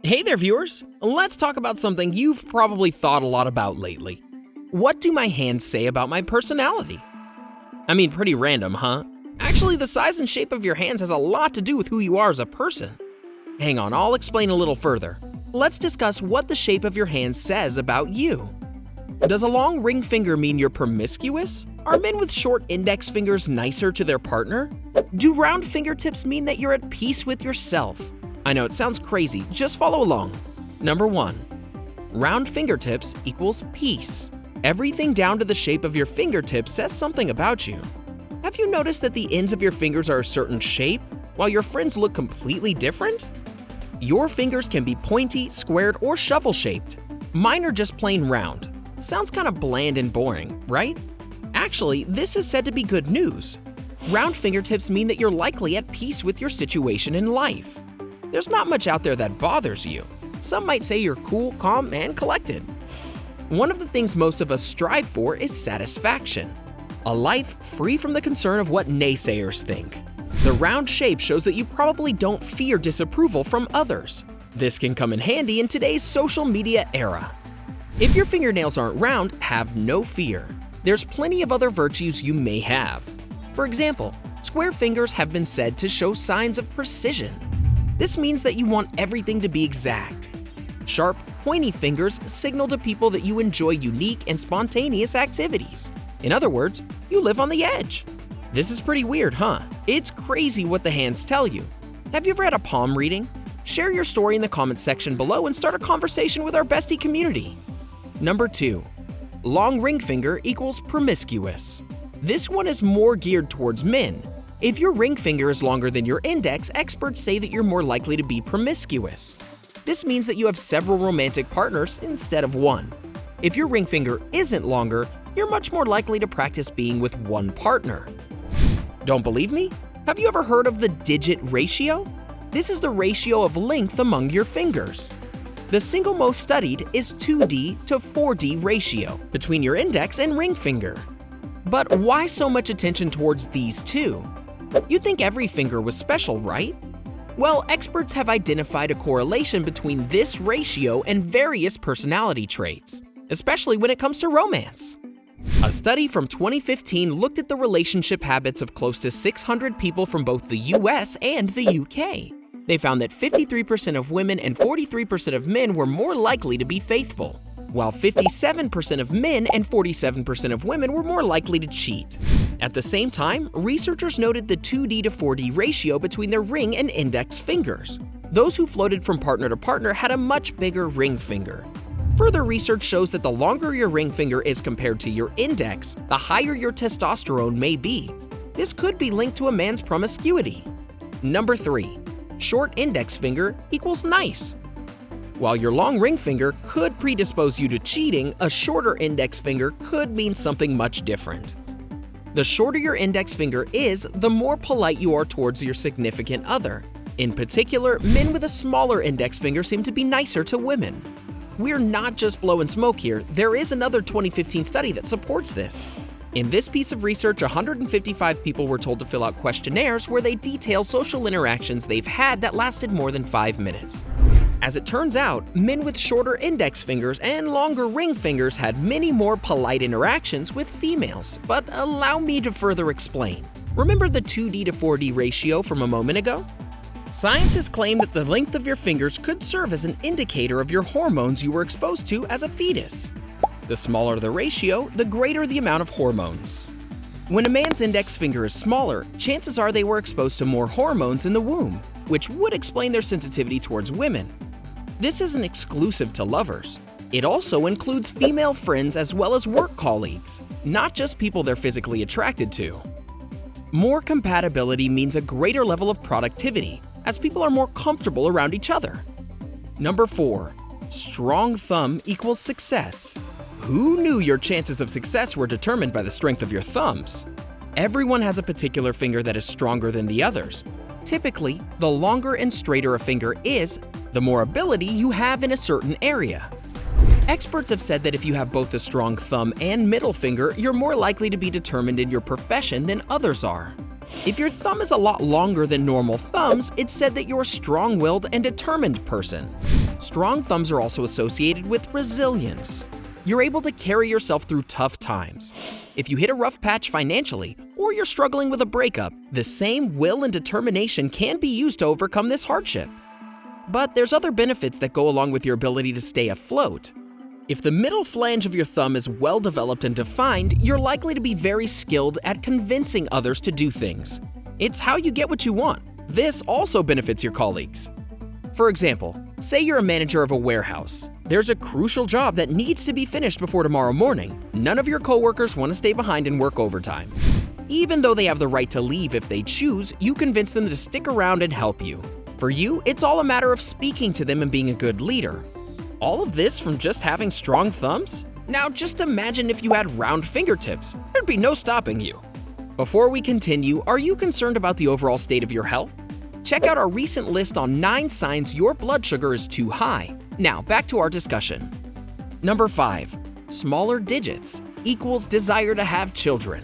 Hey there, viewers! Let's talk about something you've probably thought a lot about lately. What do my hands say about my personality? I mean, pretty random, huh? Actually, the size and shape of your hands has a lot to do with who you are as a person. Hang on, I'll explain a little further. Let's discuss what the shape of your hands says about you. Does a long ring finger mean you're promiscuous? Are men with short index fingers nicer to their partner? Do round fingertips mean that you're at peace with yourself? I know it sounds crazy, just follow along. Number 1. Round fingertips equals peace. Everything down to the shape of your fingertips says something about you. Have you noticed that the ends of your fingers are a certain shape, while your friends look completely different? Your fingers can be pointy, squared, or shovel-shaped. Mine are just plain round. Sounds kind of bland and boring, right? Actually, this is said to be good news. Round fingertips mean that you're likely at peace with your situation in life. There's not much out there that bothers you. Some might say you're cool, calm, and collected. One of the things most of us strive for is satisfaction. A life free from the concern of what naysayers think. The round shape shows that you probably don't fear disapproval from others. This can come in handy in today's social media era. If your fingernails aren't round, have no fear. There's plenty of other virtues you may have. For example, square fingers have been said to show signs of precision. This means that you want everything to be exact. Sharp, pointy fingers signal to people that you enjoy unique and spontaneous activities. In other words, you live on the edge. This is pretty weird, huh? It's crazy what the hands tell you. Have you ever had a palm reading? Share your story in the comments section below and start a conversation with our bestie community. Number 2. Long ring finger equals promiscuous. This one is more geared towards men. If your ring finger is longer than your index, experts say that you're more likely to be promiscuous. This means that you have several romantic partners instead of one. If your ring finger isn't longer, you're much more likely to practice being with one partner. Don't believe me? Have you ever heard of the digit ratio? This is the ratio of length among your fingers. The single most studied is 2D to 4D ratio between your index and ring finger. But why so much attention towards these two? You'd think every finger was special, right? Well, experts have identified a correlation between this ratio and various personality traits, especially when it comes to romance. A study from 2015 looked at the relationship habits of close to 600 people from both the US and the UK. They found that 53% of women and 43% of men were more likely to be faithful, while 57% of men and 47% of women were more likely to cheat. At the same time, researchers noted the 2D to 4D ratio between their ring and index fingers. Those who floated from partner to partner had a much bigger ring finger. Further research shows that the longer your ring finger is compared to your index, the higher your testosterone may be. This could be linked to a man's promiscuity. Number 3. Short index finger equals nice. While your long ring finger could predispose you to cheating, a shorter index finger could mean something much different. The shorter your index finger is, the more polite you are towards your significant other. In particular, men with a smaller index finger seem to be nicer to women. We're not just blowing smoke here, there is another 2015 study that supports this. In this piece of research, 155 people were told to fill out questionnaires where they detail social interactions they've had that lasted more than 5 minutes. As it turns out, men with shorter index fingers and longer ring fingers had many more polite interactions with females, but allow me to further explain. Remember the 2D to 4D ratio from a moment ago? Scientists claim that the length of your fingers could serve as an indicator of your hormones you were exposed to as a fetus. The smaller the ratio, the greater the amount of hormones. When a man's index finger is smaller, chances are they were exposed to more hormones in the womb, which would explain their sensitivity towards women. This isn't exclusive to lovers. It also includes female friends as well as work colleagues, not just people they're physically attracted to. More compatibility means a greater level of productivity, as people are more comfortable around each other. Number 4. Strong thumb equals success. Who knew your chances of success were determined by the strength of your thumbs? Everyone has a particular finger that is stronger than the others. Typically, the longer and straighter a finger is, the more ability you have in a certain area. Experts have said that if you have both a strong thumb and middle finger, you're more likely to be determined in your profession than others are. If your thumb is a lot longer than normal thumbs, it's said that you're a strong-willed and determined person. Strong thumbs are also associated with resilience. You're able to carry yourself through tough times. If you hit a rough patch financially, or you're struggling with a breakup, the same will and determination can be used to overcome this hardship. But there's other benefits that go along with your ability to stay afloat. If the middle flange of your thumb is well developed and defined, you're likely to be very skilled at convincing others to do things. It's how you get what you want. This also benefits your colleagues. For example, say you're a manager of a warehouse. There's a crucial job that needs to be finished before tomorrow morning. None of your coworkers want to stay behind and work overtime. Even though they have the right to leave if they choose, you convince them to stick around and help you. For you, it's all a matter of speaking to them and being a good leader. All of this from just having strong thumbs? Now just imagine if you had round fingertips. There'd be no stopping you. Before we continue, are you concerned about the overall state of your health? Check out our recent list on 9 signs your blood sugar is too high. Now back to our discussion. Number 5. Smaller digits equals desire to have children.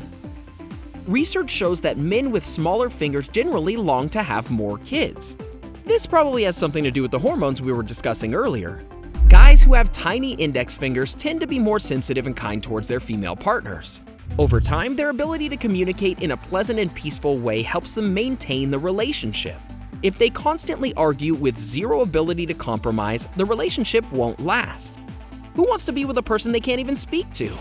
Research shows that men with smaller fingers generally long to have more kids. This probably has something to do with the hormones we were discussing earlier. Guys who have tiny index fingers tend to be more sensitive and kind towards their female partners. Over time, their ability to communicate in a pleasant and peaceful way helps them maintain the relationship. If they constantly argue with zero ability to compromise, the relationship won't last. Who wants to be with a person they can't even speak to?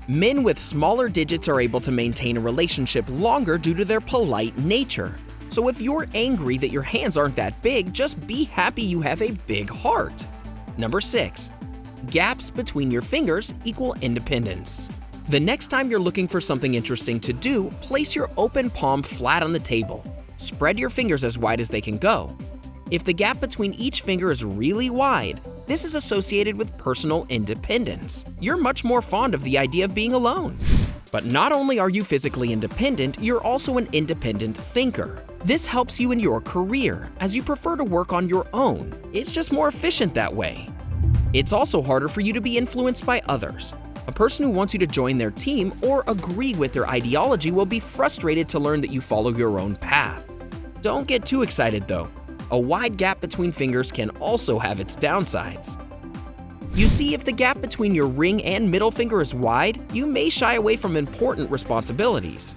Men with smaller digits are able to maintain a relationship longer due to their polite nature. So if you're angry that your hands aren't that big, just be happy you have a big heart. Number 6. Gaps between your fingers equal independence. The next time you're looking for something interesting to do, place your open palm flat on the table. Spread your fingers as wide as they can go. If the gap between each finger is really wide, this is associated with personal independence. You're much more fond of the idea of being alone. But not only are you physically independent, you're also an independent thinker. This helps you in your career, as you prefer to work on your own. It's just more efficient that way. It's also harder for you to be influenced by others. A person who wants you to join their team or agree with their ideology will be frustrated to learn that you follow your own path. Don't get too excited though. A wide gap between fingers can also have its downsides. You see, if the gap between your ring and middle finger is wide, you may shy away from important responsibilities.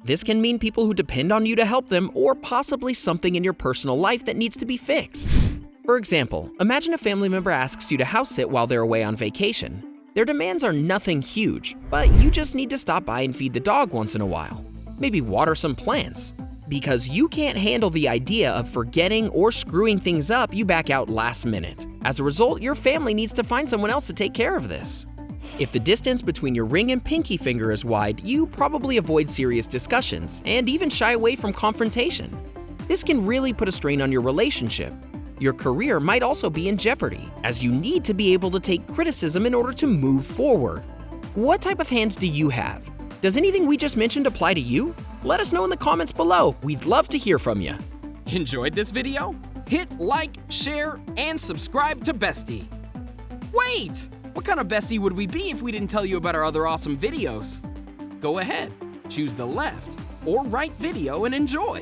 This can mean people who depend on you to help them, or possibly something in your personal life that needs to be fixed. For example, imagine a family member asks you to house sit while they're away on vacation. Their demands are nothing huge, but you just need to stop by and feed the dog once in a while. Maybe water some plants. Because you can't handle the idea of forgetting or screwing things up, you back out last minute. As a result, your family needs to find someone else to take care of this. If the distance between your ring and pinky finger is wide, you probably avoid serious discussions and even shy away from confrontation. This can really put a strain on your relationship. Your career might also be in jeopardy, as you need to be able to take criticism in order to move forward. What type of hands do you have? Does anything we just mentioned apply to you? Let us know in the comments below. We'd love to hear from you. Enjoyed this video? Hit like, share, and subscribe to Bestie. Wait! What kind of bestie would we be if we didn't tell you about our other awesome videos? Go ahead, choose the left or right video and enjoy.